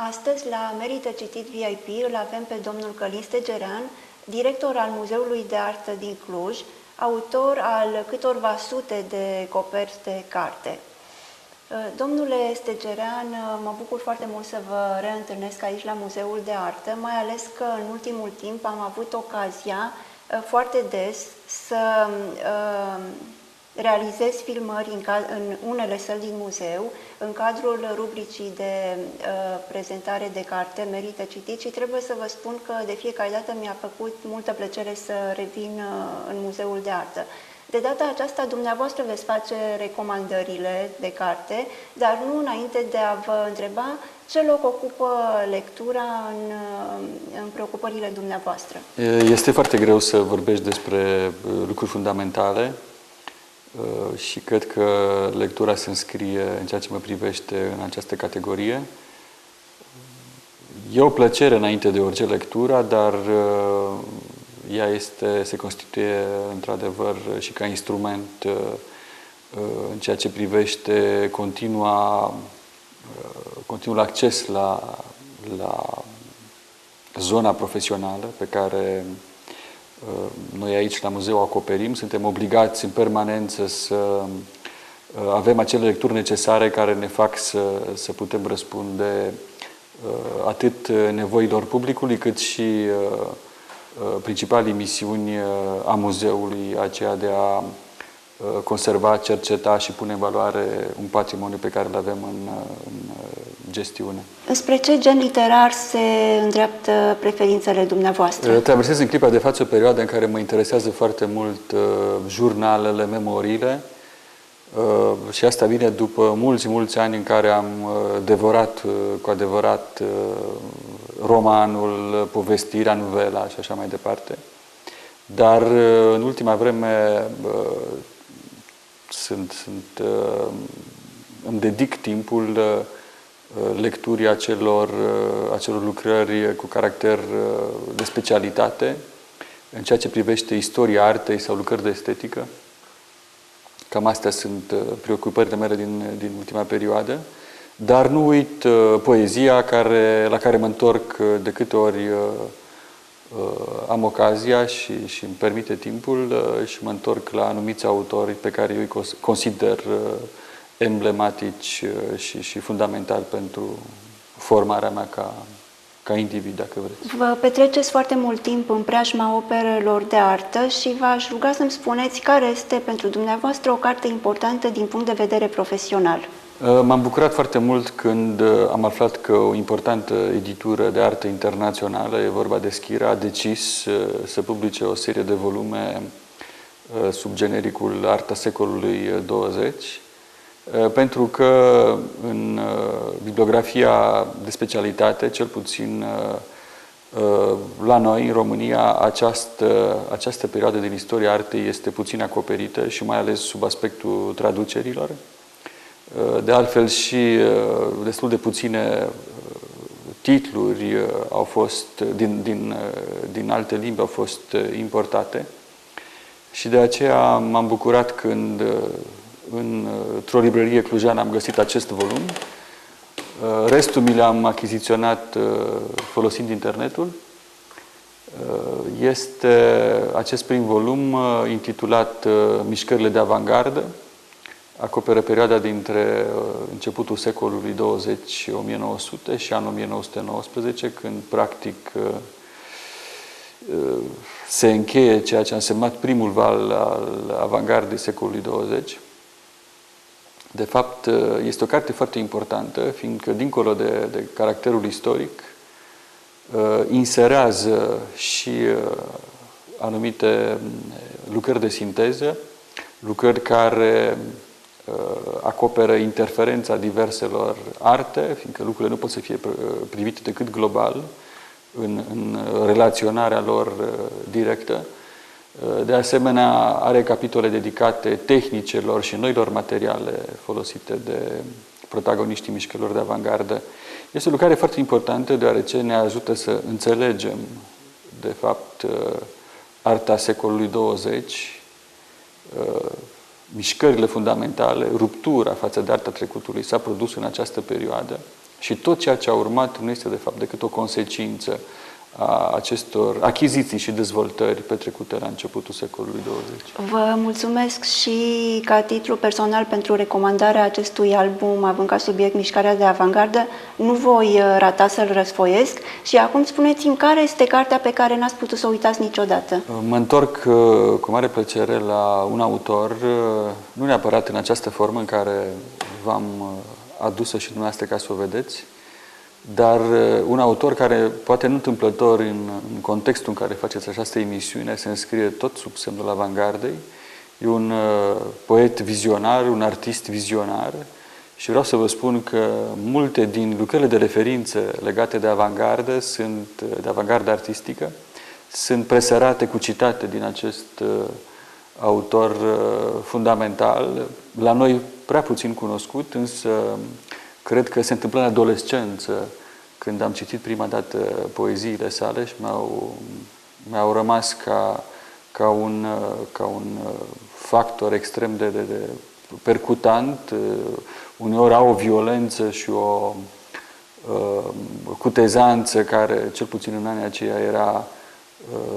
Astăzi, la Merită Citit VIP, îl avem pe domnul Călin Stegerean, director al Muzeului de Artă din Cluj, autor al câtorva sute de coperți de carte. Domnule Stegerean, mă bucur foarte mult să vă reîntâlnesc aici la Muzeul de Artă, mai ales că în ultimul timp am avut ocazia foarte des să realizez filmări în unele săli din muzeu, în cadrul rubricii de prezentare de carte Merită Citit, și trebuie să vă spun că de fiecare dată mi-a făcut multă plăcere să revin în Muzeul de Artă. De data aceasta, dumneavoastră veți face recomandările de carte, dar nu înainte de a vă întreba ce loc ocupă lectura în preocupările dumneavoastră. Este foarte greu să vorbești despre lucruri fundamentale și cred că lectura se înscrie, în ceea ce mă privește, în această categorie. E o plăcere înainte de orice lectură, dar ea se constituie într-adevăr și ca instrument în ceea ce privește continuul acces la zona profesională pe care noi aici la muzeu acoperim. Suntem obligați în permanență să avem acele lecturi necesare care ne fac să putem răspunde atât nevoilor publicului, cât și principalii misiuni a muzeului, aceea de a conserva, cerceta și pune în valoare un patrimoniu pe care îl avem în gestiune. Spre ce gen literar se îndreaptă preferințele dumneavoastră? Traversez în clipa de față o perioadă în care mă interesează foarte mult jurnalele, memoriile, și asta vine după mulți ani în care am devorat cu adevărat romanul, povestirea, novela și așa mai departe. Dar în ultima vreme îmi dedic timpul lecturii acelor lucrări cu caracter de specialitate în ceea ce privește istoria artei sau lucrări de estetică. Cam astea sunt preocupările mele din ultima perioadă. Dar nu uit poezia la care mă întorc de câte ori am ocazia și îmi permite timpul, și mă întorc la anumiți autori pe care eu îi consider emblematici și fundamentali pentru formarea mea ca individ, dacă vreți. Vă petreceți foarte mult timp în preajma operelor de artă și v-aș ruga să-mi spuneți care este pentru dumneavoastră o carte importantă din punct de vedere profesional. M-am bucurat foarte mult când am aflat că o importantă editură de artă internațională, e vorba de Schira, a decis să publice o serie de volume sub genericul Arta secolului 20, pentru că în bibliografia de specialitate, cel puțin la noi, în România, această perioadă din istoria artei este puțin acoperită și mai ales sub aspectul traducerilor. De altfel și destul de puține titluri au fost din alte limbi au fost importate și de aceea m-am bucurat când într-o librărie clujeană am găsit acest volum. Restul mi le-am achiziționat folosind internetul. Este acest prim volum intitulat Mișcările de avangardă. Acoperă perioada dintre începutul secolului 20, 1900 și anul 1919, când practic se încheie ceea ce a însemnat primul val al avangardei secolului 20. De fapt, este o carte foarte importantă, fiindcă, dincolo de caracterul istoric, inserează și anumite lucrări de sinteză, lucrări care acoperă interferența diverselor arte, fiindcă lucrurile nu pot să fie privite decât global, în relaționarea lor directă. De asemenea, are capitole dedicate tehnicelor și noilor materiale folosite de protagoniștii mișcărilor de avangardă. Este o lucrare foarte importantă, deoarece ne ajută să înțelegem, de fapt, arta secolului 20, mișcările fundamentale, ruptura față de arta trecutului s-a produs în această perioadă Și tot ceea ce a urmat nu este de fapt decât o consecință a acestor achiziții și dezvoltări petrecute la începutul secolului 20. Vă mulțumesc și ca titlu personal pentru recomandarea acestui album, având ca subiect mișcarea de avangardă. Nu voi rata să-l răsfoiesc și acum spuneți-mi care este cartea pe care n-ați putut să o uitați niciodată. Mă întorc cu mare plăcere la un autor, nu neapărat în această formă în care v-am adus-o și dumneavoastră ca să o vedeți, dar un autor care, poate nu întâmplător în contextul în care faceți această emisiune, se înscrie tot sub semnul avangardei. E un poet vizionar, un artist vizionar și vreau să vă spun că multe din lucrările de referință legate de avangardă, de avangardă artistică, sunt presărate cu citate din acest autor fundamental, la noi prea puțin cunoscut, însă cred că se întâmplă în adolescență, când am citit prima dată poeziile sale și mi-au rămas ca un factor extrem de percutant. Uneori au o violență și o cutezanță care, cel puțin în anii aceia, era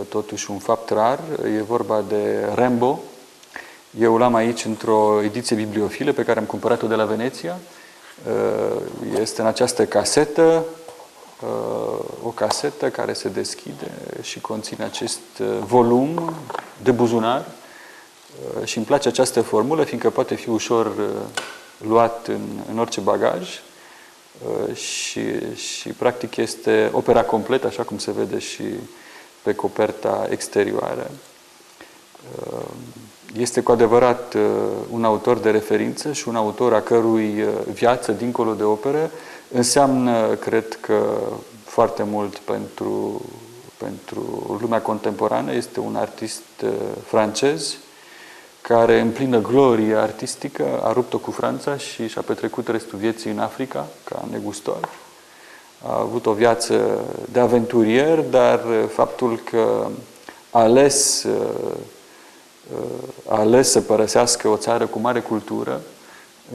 totuși un fapt rar. E vorba de Rimbaud. Eu l-am aici într-o ediție bibliofilă pe care am cumpărat-o de la Veneția. Este în această casetă, o casetă care se deschide și conține acest volum de buzunar și îmi place această formulă, fiindcă poate fi ușor luat în orice bagaj și practic este opera completă, așa cum se vede și pe coperta exterioară. Este cu adevărat un autor de referință și un autor a cărui viață, dincolo de operă, înseamnă, cred că, foarte mult pentru lumea contemporană. Este un artist francez care, în plină glorie artistică, a rupt-o cu Franța și și-a petrecut restul vieții în Africa, ca negustor. A avut o viață de aventurier, dar faptul că a ales să părăsească o țară cu mare cultură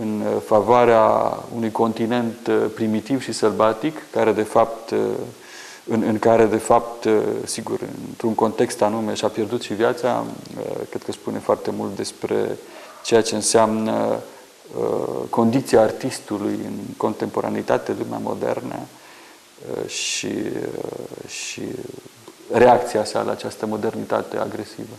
în favoarea unui continent primitiv și sălbatic, în care, de fapt, sigur, într-un context anume și-a pierdut și viața, cred că spune foarte mult despre ceea ce înseamnă condiția artistului în contemporanitate, lumea modernă și reacția sa la această modernitate agresivă.